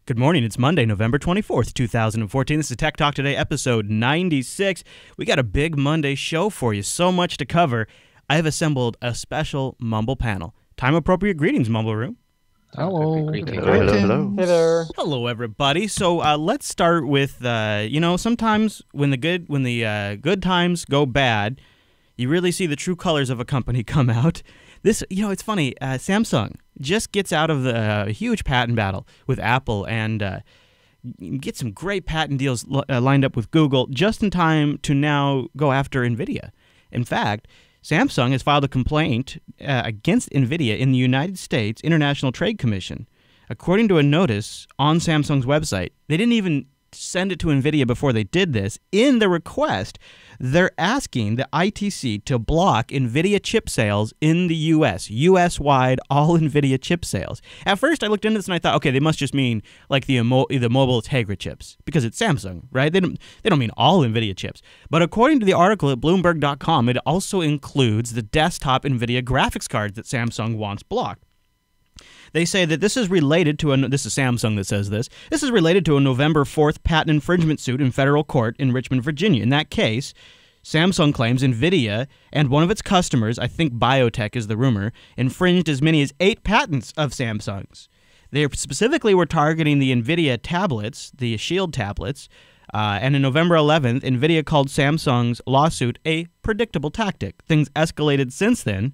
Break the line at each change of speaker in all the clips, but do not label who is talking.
Good morning. It's Monday, November 24th, 2014. This is Tech Talk Today, episode 96. We got a big Monday show for you. So much to cover. I have assembled a special Mumble panel. Time-appropriate greetings, Mumble Room.
Hello.
Hello.
Hey there.
Hello, everybody. So let's start with, sometimes when the good times go bad, you really see the true colors of a company come out. This, it's funny. Samsung just gets out of the huge patent battle with Apple and get some great patent deals lined up with Google just in time to now go after Nvidia. In fact, Samsung has filed a complaint against Nvidia in the United States International Trade Commission. According to a notice on Samsung's website, they didn't even send it to Nvidia before they did this. In the request, they're asking the ITC to block Nvidia chip sales in the U.S., U.S.-wide, all Nvidia chip sales. At first, I looked into this and I thought, okay, they must just mean like the mobile Tegra chips because it's Samsung, right? They don't mean all Nvidia chips. But according to the article at Bloomberg.com, it also includes the desktop Nvidia graphics cards that Samsung wants blocked. They say that this is related to this is Samsung that says this. This is related to a November 4th patent infringement suit in federal court in Richmond, Virginia. In that case, Samsung claims Nvidia and one of its customers, I think biotech is the rumor, infringed as many as 8 patents of Samsung's. They specifically were targeting the Nvidia tablets, the Shield tablets, and on November 11th, Nvidia called Samsung's lawsuit a predictable tactic. Things escalated since then.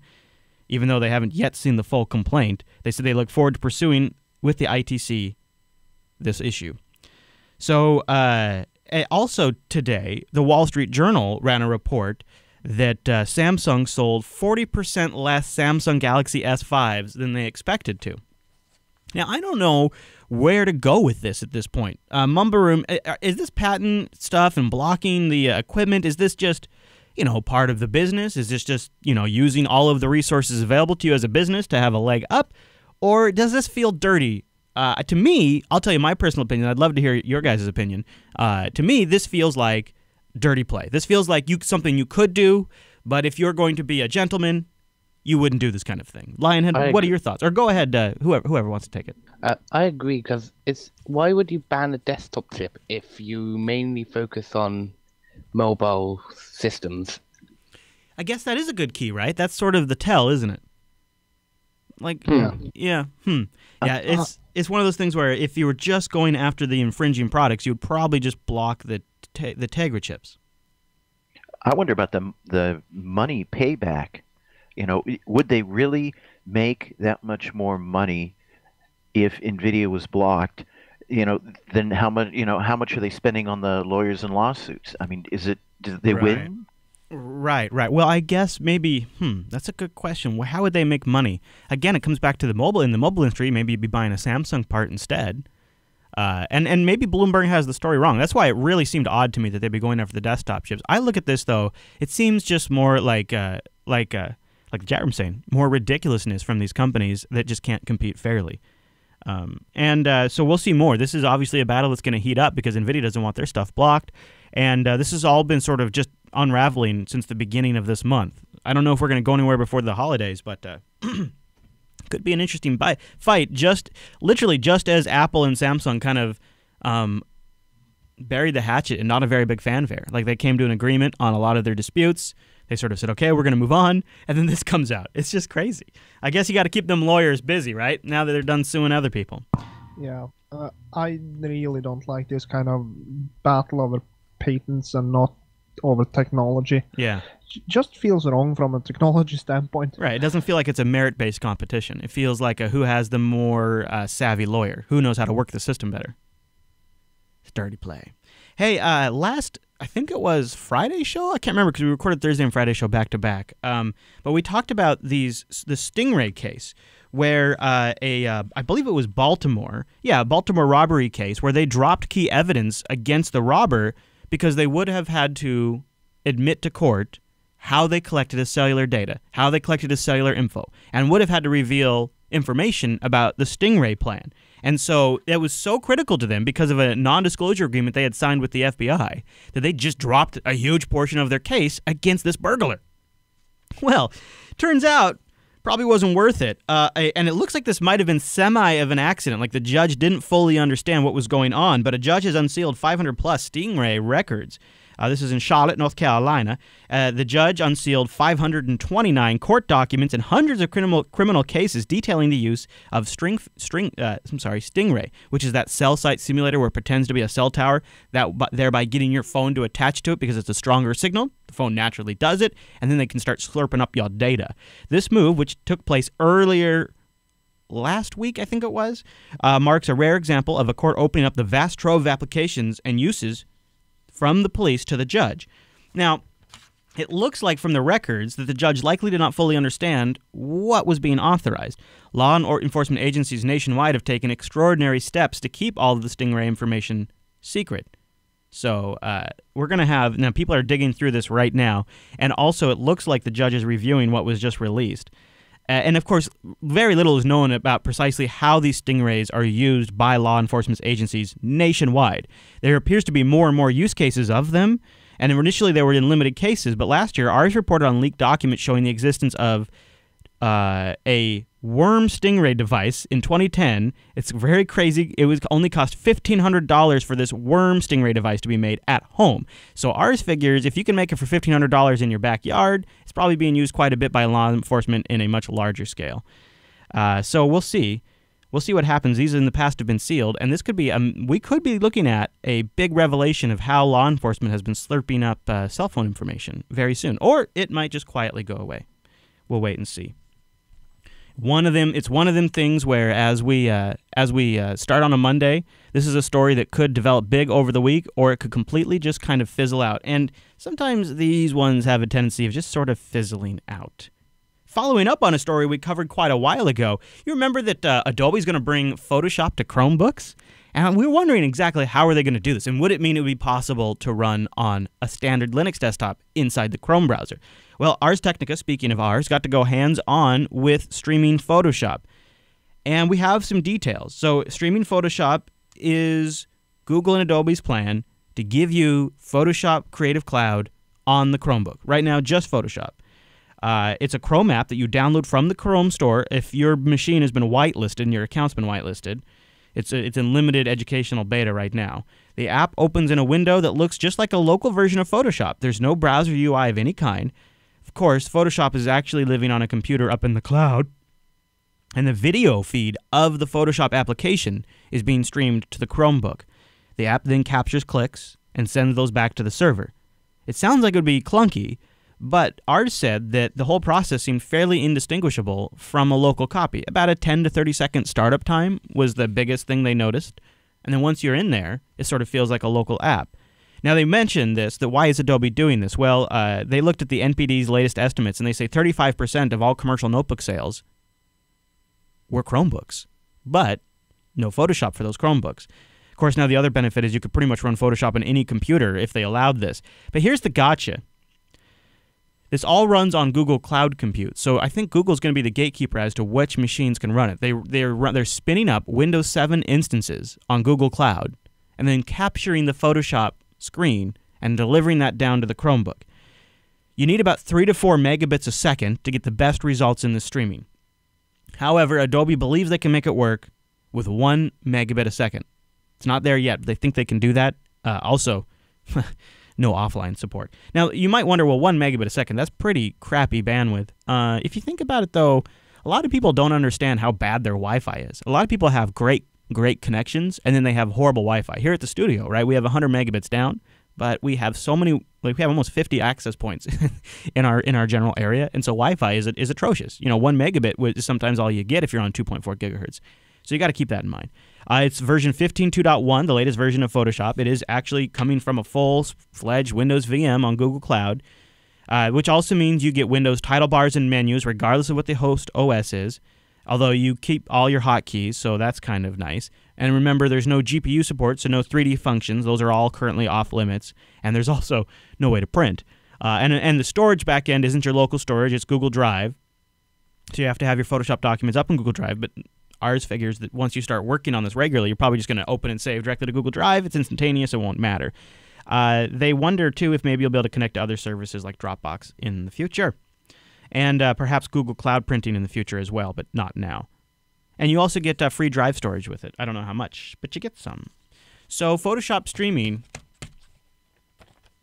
Even though they haven't yet seen the full complaint, they said they look forward to pursuing with the ITC this issue. So also today, the Wall Street Journal ran a report that Samsung sold 40% less Samsung Galaxy S5s than they expected to. Now, I don't know where to go with this at this point. Mumble Room, is this patent stuff and blocking the equipment, is this just part of the business? Is this just, using all of the resources available to you as a business to have a leg up? Or does this feel dirty? To me, I'll tell you my personal opinion. I'd love to hear your guys' opinion. To me, this feels like dirty play. This feels like something you could do, but if you're going to be a gentleman, you wouldn't do this kind of thing. Lionhead, what are your thoughts? Or go ahead, whoever wants to take it.
I agree, because why would you ban a desktop chip if you mainly focus on mobile systems?
I guess that is a good key, right? That's sort of the tell, isn't it? Yeah, it's one of those things where if you were just going after the infringing products, you would probably just block the Tegra chips.
I wonder about the money payback. Would they really make that much more money if Nvidia was blocked? Then how much are they spending on the lawyers and lawsuits? I mean, do they win?
Right. Well, I guess maybe, that's a good question. Well, how would they make money? Again, it comes back to in the mobile industry, maybe you'd be buying a Samsung part instead. And maybe Bloomberg has the story wrong. That's why it really seemed odd to me that they'd be going after the desktop chips. I look at this, though, it seems just more like the chat room saying, more ridiculousness from these companies that just can't compete fairly. So we'll see more. This is obviously a battle that's going to heat up because Nvidia doesn't want their stuff blocked. And this has all been sort of just unraveling since the beginning of this month. I don't know if we're going to go anywhere before the holidays, but could be an interesting fight. Literally just as Apple and Samsung kind of buried the hatchet and not a very big fanfare. Like they came to an agreement on a lot of their disputes. They sort of said, okay, we're going to move on, and then this comes out. It's just crazy. I guess you got to keep them lawyers busy, right? Now that they're done suing other people.
Yeah, I really don't like this kind of battle over patents and not over technology.
Yeah.
Just feels wrong from a technology standpoint.
Right. It doesn't feel like it's a merit-based competition. It feels like who has the more savvy lawyer, who knows how to work the system better. It's dirty play. Hey, I think it was Friday's show. I can't remember because we recorded Thursday and Friday show back to back. But we talked about the Stingray case where I believe it was Baltimore. Yeah, a Baltimore robbery case where they dropped key evidence against the robber because they would have had to admit to court how they collected his cellular data, how they collected his cellular info, and would have had to reveal information about the Stingray plan. And so it was so critical to them because of a non-disclosure agreement they had signed with the FBI that they just dropped a huge portion of their case against this burglar. Well, turns out probably wasn't worth it. And it looks like this might have been semi of an accident, like the judge didn't fully understand what was going on, but a judge has unsealed 500-plus Stingray records. This is in Charlotte, North Carolina. The judge unsealed 529 court documents and hundreds of criminal cases detailing the use of Stingray, which is that cell site simulator where it pretends to be a cell tower, thereby getting your phone to attach to it because it's a stronger signal. The phone naturally does it, and then they can start slurping up your data. This move, which took place earlier last week, I think it was, marks a rare example of a court opening up the vast trove of applications and uses from the police to the judge. Now, it looks like from the records that the judge likely did not fully understand what was being authorized. Law enforcement agencies nationwide have taken extraordinary steps to keep all of the Stingray information secret. So we're going to have, now people are digging through this right now, and also it looks like the judge is reviewing what was just released. And of course, very little is known about precisely how these Stingrays are used by law enforcement agencies nationwide. There appears to be more and more use cases of them, and initially they were in limited cases, but last year, ours reported on leaked documents showing the existence of a worm Stingray device in 2010. It's very crazy. It was only cost $1,500 for this worm Stingray device to be made at home. So ours figures if you can make it for $1,500 in your backyard, it's probably being used quite a bit by law enforcement in a much larger scale. So we'll see. We'll see what happens. These in the past have been sealed, and this could be we could be looking at a big revelation of how law enforcement has been slurping up cell phone information very soon, or it might just quietly go away. We'll wait and see. It's one of them things where as we start on a Monday, this is a story that could develop big over the week, or it could completely just kind of fizzle out. And sometimes these ones have a tendency of just sort of fizzling out. Following up on a story we covered quite a while ago, you remember that Adobe's going to bring Photoshop to Chromebooks? And we were wondering exactly how are they going to do this, and would it mean it would be possible to run on a standard Linux desktop inside the Chrome browser? Well, Ars Technica, speaking of ours, got to go hands-on with streaming Photoshop. And we have some details. So streaming Photoshop is Google and Adobe's plan to give you Photoshop Creative Cloud on the Chromebook. Right now, just Photoshop. It's a Chrome app that you download from the Chrome store if your machine has been whitelisted and your account's been whitelisted. It's in limited educational beta right now. The app opens in a window that looks just like a local version of Photoshop. There's no browser UI of any kind. Of course, Photoshop is actually living on a computer up in the cloud, and the video feed of the Photoshop application is being streamed to the Chromebook. The app then captures clicks and sends those back to the server. It sounds like it would be clunky, but Ars said that the whole process seemed fairly indistinguishable from a local copy. About a 10 to 30 second startup time was the biggest thing they noticed. And then once you're in there, it sort of feels like a local app. Now, they mentioned this, that why is Adobe doing this? Well, they looked at the NPD's latest estimates, and they say 35% of all commercial notebook sales were Chromebooks, but no Photoshop for those Chromebooks. Of course, now the other benefit is you could pretty much run Photoshop on any computer if they allowed this. But here's the gotcha. This all runs on Google Cloud Compute, so I think Google's going to be the gatekeeper as to which machines can run it. They're spinning up Windows 7 instances on Google Cloud and then capturing the Photoshop screen and delivering that down to the Chromebook. You need about 3 to 4 megabits a second to get the best results in the streaming. However, Adobe believes they can make it work with 1 megabit a second. It's not there yet, but they think they can do that. Also, no offline support. Now, you might wonder, well, 1 megabit a second, that's pretty crappy bandwidth. If you think about it, though, a lot of people don't understand how bad their Wi-Fi is. A lot of people have great connections, and then they have horrible Wi-Fi. Here at the studio, right, we have 100 megabits down, but we have so many, like we have almost 50 access points in our general area, and so Wi-Fi is atrocious. 1 megabit is sometimes all you get if you're on 2.4 gigahertz. So you got to keep that in mind. It's version 15.2.1, the latest version of Photoshop. It is actually coming from a full-fledged Windows VM on Google Cloud, which also means you get Windows title bars and menus regardless of what the host OS is, although you keep all your hotkeys, so that's kind of nice. And remember, there's no GPU support, so no 3D functions. Those are all currently off limits. And there's also no way to print. And the storage backend isn't your local storage, it's Google Drive. So you have to have your Photoshop documents up in Google Drive, but ours figures that once you start working on this regularly, you're probably just going to open and save directly to Google Drive. It's instantaneous. It won't matter. They wonder, too, if maybe you'll be able to connect to other services like Dropbox in the future. and perhaps Google Cloud Printing in the future as well, but not now. And you also get free drive storage with it. I don't know how much, but you get some. So Photoshop streaming.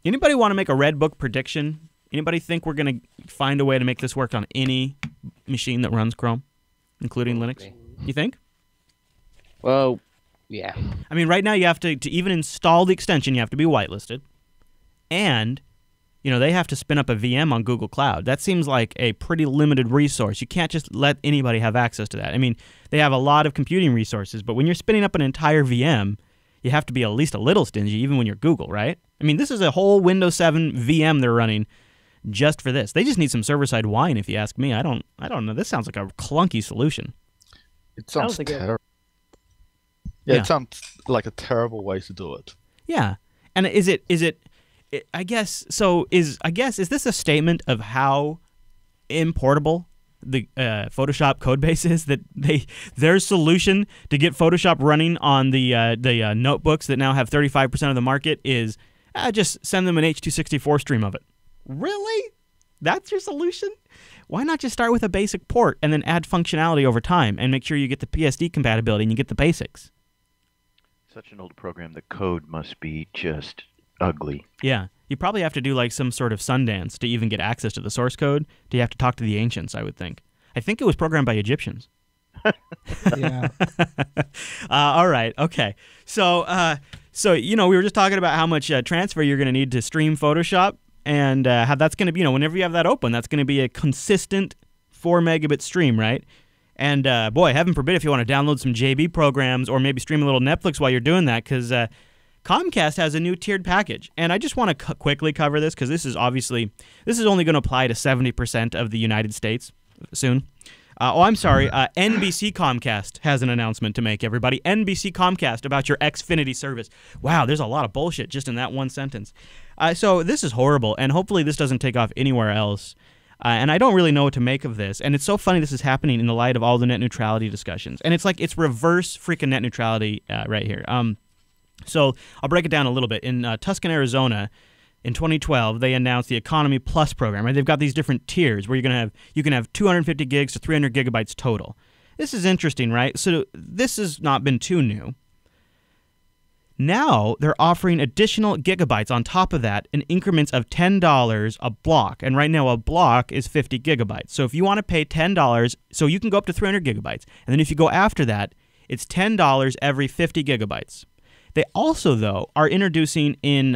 Anybody want to make a Red Book prediction? Anybody think we're going to find a way to make this work on any machine that runs Chrome, including Linux? You think?
Well, yeah.
I mean, right now you have to even install the extension, you have to be whitelisted. And, you know, they have to spin up a VM on Google Cloud. That seems like a pretty limited resource. You can't just let anybody have access to that. I mean, they have a lot of computing resources, but when you're spinning up an entire VM, you have to be at least a little stingy, even when you're Google, right? I mean, this is a whole Windows 7 VM they're running just for this. They just need some server-side wine, if you ask me. I don't know. This sounds like a clunky solution.
It sounds terrible. Yeah, it sounds like a terrible way to do it.
Yeah. And is this a statement of how importable the Photoshop code base is, that their solution to get Photoshop running on the notebooks that now have 35% of the market is just send them an H.264 stream of it. Really? That's your solution? Why not just start with a basic port and then add functionality over time and make sure you get the PSD compatibility and you get the basics?
Such an old program, the code must be just ugly.
Yeah. You probably have to do like some sort of Sundance to even get access to the source code. Do you have to talk to the ancients, I would think. I think it was programmed by Egyptians.
Yeah.
All right. Okay. So you know, we were just talking about how much transfer you're going to need to stream Photoshop, and how that's going to be, you know, whenever you have that open, that's going to be a consistent 4 megabit stream, right? And boy, heaven forbid if you want to download some JB programs or maybe stream a little Netflix while you're doing that, because Comcast has a new tiered package. And I just want to quickly cover this, because this is only going to apply to 70% of the United States soon. I'm sorry, NBC Comcast has an announcement to make, everybody. NBC Comcast about your Xfinity service. Wow, there's a lot of bullshit just in that one sentence. So this is horrible, and hopefully this doesn't take off anywhere else. And I don't really know what to make of this. And it's so funny this is happening in the light of all the net neutrality discussions. And it's like it's reverse freaking net neutrality right here. So I'll break it down a little bit. In Tucson, Arizona, in 2012, they announced the Economy Plus program. Right? They've got these different tiers where you can have 250 gigs to 300 gigabytes total. This is interesting, right? So this has not been too new. Now they're offering additional gigabytes on top of that in increments of $10 a block. And right now a block is 50 gigabytes. So if you want to pay $10, so you can go up to 300 gigabytes. And then if you go after that, it's $10 every 50 gigabytes. They also, though, are introducing in,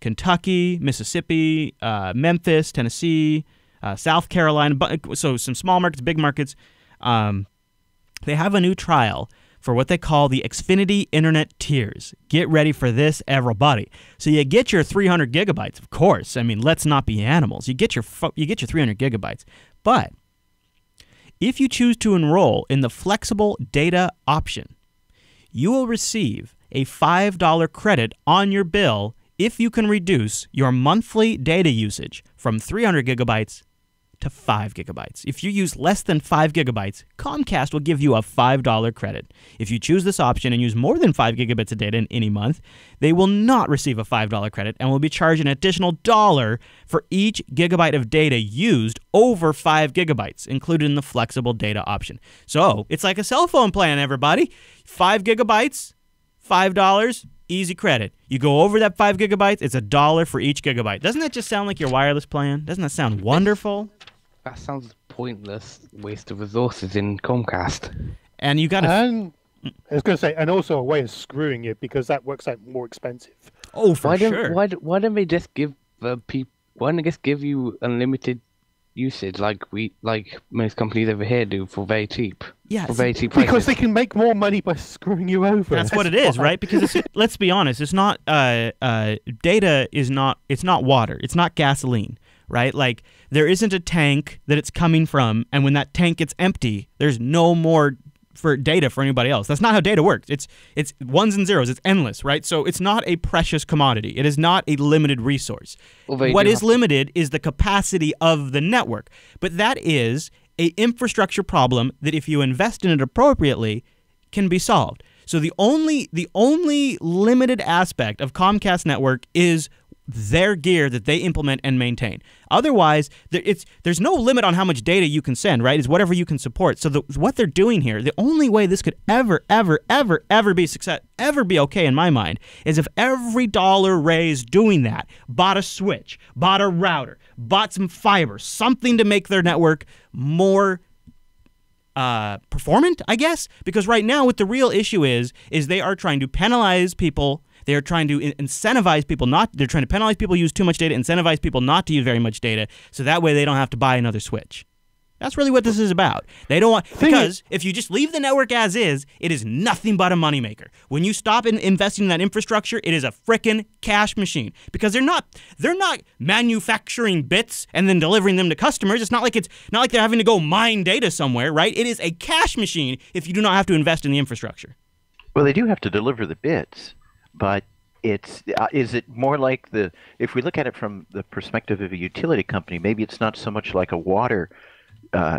Kentucky, Mississippi, Memphis, Tennessee, South Carolina, so some small markets, big markets. They have a new trial for what they call the Xfinity Internet tiers. Get ready for this, everybody. So you get your 300 gigabytes, of course. I mean, let's not be animals. You get your 300 gigabytes. But if you choose to enroll in the flexible data option, you will receive a $5 credit on your bill if you can reduce your monthly data usage from 300 gigabytes to 5 gigabytes. If you use less than 5 gigabytes, Comcast will give you a $5 credit. If you choose this option and use more than 5 gigabits of data in any month, they will not receive a $5 credit and will be charged an additional $1 for each gigabyte of data used over 5 gigabytes, included in the flexible data option. So it's like a cell phone plan, everybody. 5 gigabytes, $5, easy credit. You go over that 5 gigabytes, it's $1 for each gigabyte. Doesn't that just sound like your wireless plan? Doesn't that sound wonderful?
That sounds pointless waste of resources in Comcast.
And you got to...
I was going to say, and also a way of screwing it, because that works out more expensive.
Oh, for sure.
Why don't they just give people? Why don't they just give you unlimited usage like most companies over here do for very cheap?
Yeah,
for very cheap prices.
Because they can make more money by screwing you over.
That's what it is, right? Because let's be honest, it's not data is not, it's not water, it's not gasoline, right? Like there isn't a tank that it's coming from, and when that tank gets empty, there's no more for data for anybody else. That's not how data works. It's ones and zeros. It's endless, right? So it's not a precious commodity. It is not a limited resource. What is limited is the capacity of the network. But that is an infrastructure problem that if you invest in it appropriately can be solved. So the only limited aspect of Comcast network is their gear that they implement and maintain. Otherwise, there's no limit on how much data you can send, right? It's whatever you can support. So what they're doing here, the only way this could ever be okay in my mind is if every dollar raised doing that bought a switch, bought a router, bought some fiber, something to make their network more performant, I guess. Because right now, what the real issue is they are trying to penalize people. They are trying to incentivize people they're trying to penalize people who use too much data, incentivize people not to use very much data, so that way they don't have to buy another switch. That's really what this is about. They don't want, because if you just leave the network as is, it is nothing but a moneymaker. When you stop investing in that infrastructure, it is a frickin' cash machine. Because they're not manufacturing bits and then delivering them to customers. It's not like they're having to go mine data somewhere, right? It is a cash machine if you do not have to invest in the infrastructure.
Well, they do have to deliver the bits. But is it more like if we look at it from the perspective of a utility company, maybe it's not so much like a water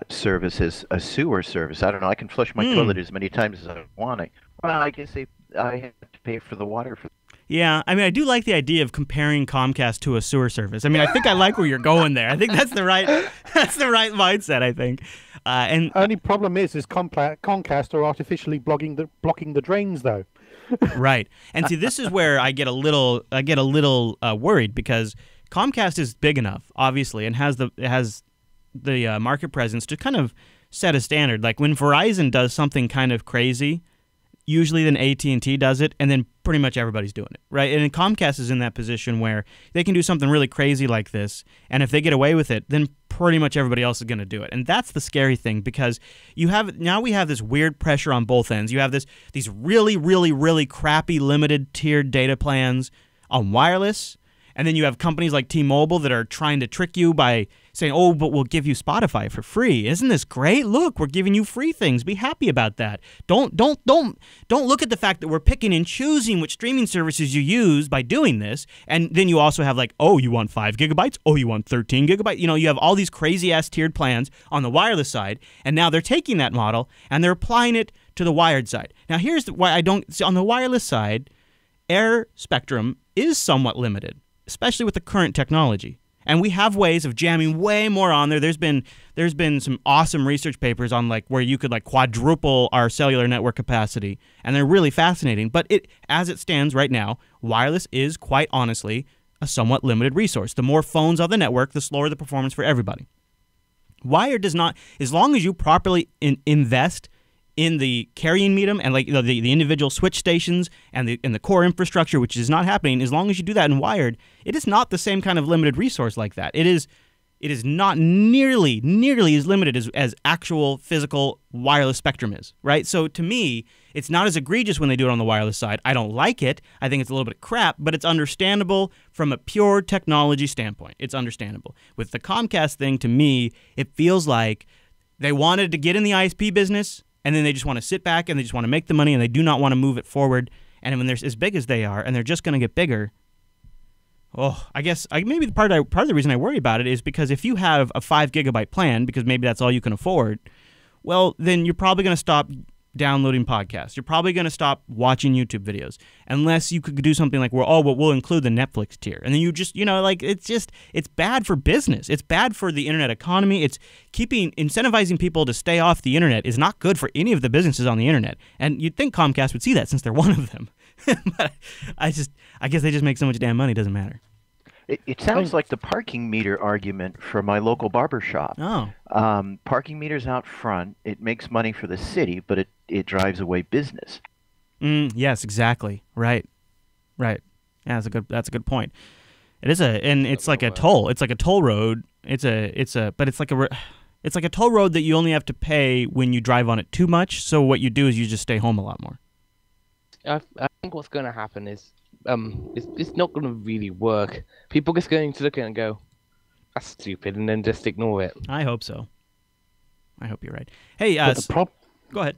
service as a sewer service. I don't know. I can flush my toilet as many times as I want. Well, I guess I have to pay for the water.
Yeah, I mean, I do like the idea of comparing Comcast to a sewer service. I mean, I think I like where you're going there. I think that's the right mindset, I think. And
only problem is Comcast are artificially blocking the drains, though.
Right. And see, this is where I get a little worried, because Comcast is big enough, obviously, and has the market presence to kind of set a standard. Like when Verizon does something kind of crazy, usually then AT&T does it, and then pretty much everybody's doing it, right? And Comcast is in that position where they can do something really crazy like this, and if they get away with it, then pretty much everybody else is going to do it. And that's the scary thing, because we have this weird pressure on both ends. You have these really, really, really crappy limited tiered data plans on wireless, and then you have companies like T-Mobile that are trying to trick you by saying, "Oh, but we'll give you Spotify for free. Isn't this great? Look, we're giving you free things. Be happy about that. Don't look at the fact that we're picking and choosing which streaming services you use by doing this." And then you also have like, "Oh, you want 5 gigabytes? Oh, you want 13 gigabytes?" You know, you have all these crazy ass tiered plans on the wireless side, and now they're taking that model and they're applying it to the wired side. Now, here's why I don't see on the wireless side, air spectrum is somewhat limited, especially with the current technology. And we have ways of jamming way more on there. There's been some awesome research papers on like where you could like quadruple our cellular network capacity, and they're really fascinating. But as it stands right now, wireless is quite honestly a somewhat limited resource. The more phones on the network, the slower the performance for everybody. Wired does not, as long as you properly invest in the carrying medium and like the individual switch stations and the core infrastructure, which is not happening, as long as you do that in wired, it is not the same kind of limited resource like that. It is not nearly as limited as actual physical wireless spectrum is, right? So to me, it's not as egregious when they do it on the wireless side. I don't like it. I think it's a little bit of crap, but it's understandable from a pure technology standpoint. It's understandable. With the Comcast thing, to me, it feels like they wanted to get in the ISP business, and then they just want to sit back and they just want to make the money and they do not want to move it forward. And when they're as big as they are and they're just going to get bigger, I guess maybe part of the reason I worry about it is because if you have a 5 gigabyte plan, because maybe that's all you can afford, well, then you're probably going to stop downloading podcasts. You're probably going to stop watching YouTube videos unless you could do something like, we'll include the Netflix tier. And then you just, it's bad for business. It's bad for the internet economy. It's incentivizing people to stay off the internet is not good for any of the businesses on the internet. And you'd think Comcast would see that since they're one of them. But I guess they just make so much damn money, it doesn't matter.
It sounds like the parking meter argument for my local barber shop.
Oh.
Parking meters out front, it makes money for the city, but it drives away business.
Yes, exactly. Right. Yeah, that's a good point. It is it's like a toll. It's like a toll road. It's like a toll road that you only have to pay when you drive on it too much. So what you do is you just stay home a lot more.
I think what's going to happen is it's not going to really work. People are just going to look at it and go, "That's stupid," and then just ignore it.
I hope so. I hope you're right. Hey, go ahead.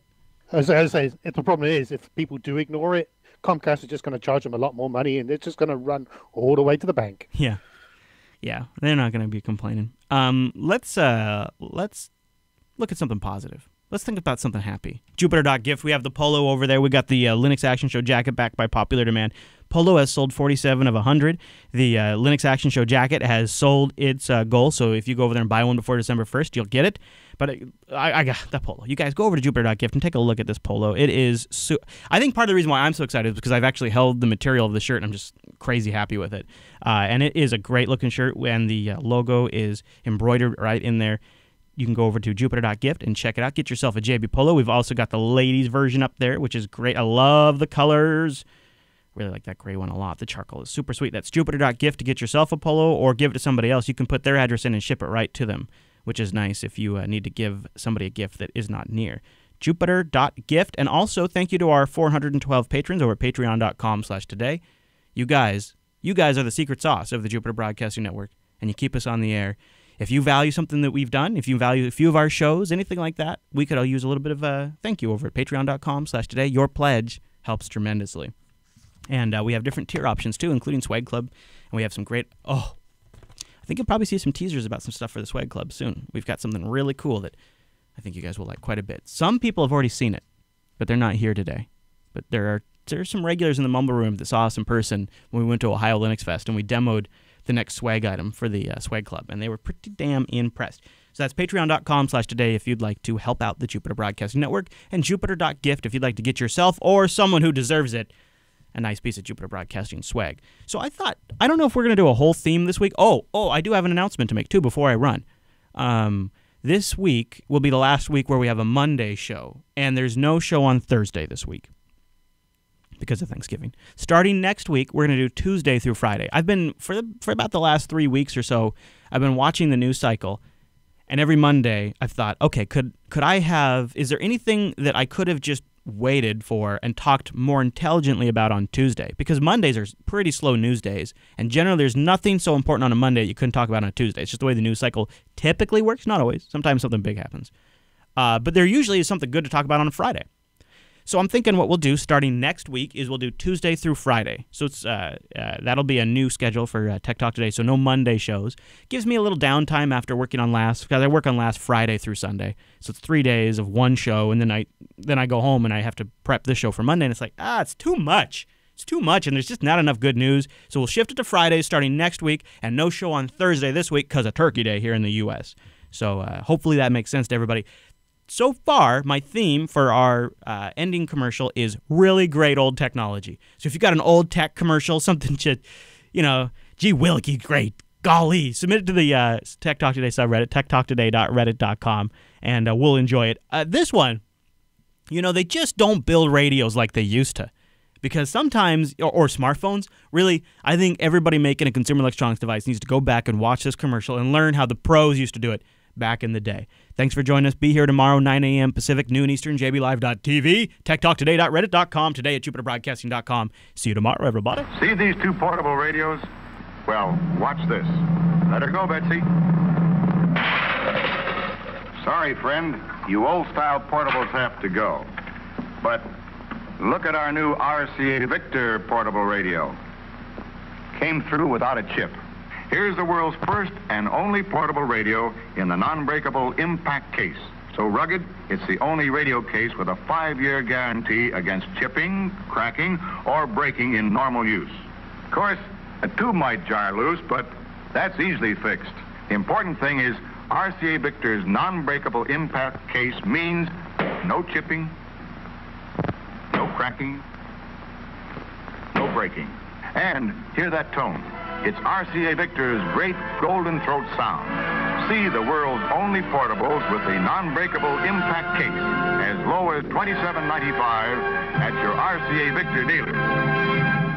As I say, if the problem is if people do ignore it, Comcast is just going to charge them a lot more money, and it's just going to run all the way to the bank.
Yeah, they're not going to be complaining. Let's look at something positive. Let's think about something happy. Jupiter.gift, we have the polo over there. We got the Linux Action Show jacket back by popular demand. Polo has sold 47 of 100. The Linux Action Show jacket has sold its goal, so if you go over there and buy one before December 1st, you'll get it. But I got that polo. You guys go over to Jupiter.gift and take a look at this polo. It is I think part of the reason why I'm so excited is because I've actually held the material of the shirt, and I'm just crazy happy with it. And it is a great-looking shirt, and the logo is embroidered right in there. You can go over to Jupiter.gift and check it out. Get yourself a JB Polo. We've also got the ladies version up there, which is great. I love the colors. Really like that gray one a lot. The charcoal is super sweet. That's Jupiter.gift to get yourself a polo or give it to somebody else. You can put their address in and ship it right to them, which is nice if you need to give somebody a gift that is not near. Jupiter.gift. And also thank you to our 412 patrons over at patreon.com/today. You guys are the secret sauce of the Jupiter Broadcasting Network, and you keep us on the air. If you value something that we've done, if you value a few of our shows, anything like that, we could all use a little bit of a thank you over at patreon.com/today. Your pledge helps tremendously. And we have different tier options, too, including Swag Club. And we have some great... I think you'll probably see some teasers about some stuff for the Swag Club soon. We've got something really cool that I think you guys will like quite a bit. Some people have already seen it, but they're not here today. But there are some regulars in the Mumble Room that saw us in person when we went to Ohio Linux Fest, and we demoed the next swag item for the Swag Club, and they were pretty damn impressed. So that's patreon.com/today if you'd like to help out the Jupiter Broadcasting Network, and Jupiter.gift if you'd like to get yourself or someone who deserves it a nice piece of Jupiter Broadcasting swag. So I thought, I don't know if we're going to do a whole theme this week. I do have an announcement to make, too, before I run. This week will be the last week where we have a Monday show, and there's no show on Thursday this week because of Thanksgiving. Starting next week, we're going to do Tuesday through Friday. I've been, for about the last 3 weeks or so, I've been watching the news cycle, and every Monday I've thought, okay, could I have, is there anything that I could have just waited for and talked more intelligently about on Tuesday? Because Mondays are pretty slow news days, and generally there's nothing so important on a Monday you couldn't talk about on a Tuesday. It's just the way the news cycle typically works. Not always. Sometimes something big happens. But there usually is something good to talk about on a Friday. So I'm thinking what we'll do starting next week is we'll do Tuesday through Friday. So it's that'll be a new schedule for Tech Talk Today, so no Monday shows. Gives me a little downtime after working on last, because I work on last Friday through Sunday. So it's 3 days of one show, and then I go home and I have to prep this show for Monday, and it's like, it's too much. It's too much, and there's just not enough good news. So we'll shift it to Friday starting next week, and no show on Thursday this week because of Turkey Day here in the U.S. So hopefully that makes sense to everybody. So far, my theme for our ending commercial is really great old technology. So if you got an old tech commercial, something just, gee willikey, great, golly, submit it to the Tech Talk Today subreddit, techtalktoday.reddit.com, and we'll enjoy it. This one, they just don't build radios like they used to. Because sometimes, or smartphones, really, I think everybody making a consumer electronics device needs to go back and watch this commercial and learn how the pros used to do it back in the day. Thanks for joining us. Be here tomorrow, 9 a.m. Pacific, noon Eastern, jblive.tv, techtalktoday.reddit.com, today at jupiterbroadcasting.com. See you tomorrow, everybody.
See these two portable radios? Well, watch this. Let her go, Betsy. Sorry, friend. You old-style portables have to go. But look at our new RCA Victor portable radio. Came through without a chip. Here's the world's first and only portable radio in the non-breakable impact case. So rugged, it's the only radio case with a 5-year guarantee against chipping, cracking, or breaking in normal use. Of course, a tube might jar loose, but that's easily fixed. The important thing is RCA Victor's non-breakable impact case means no chipping, no cracking, no breaking. And hear that tone. It's RCA Victor's great golden throat sound. See the world's only portables with the non-breakable impact case as low as $27.95 at your RCA Victor dealer.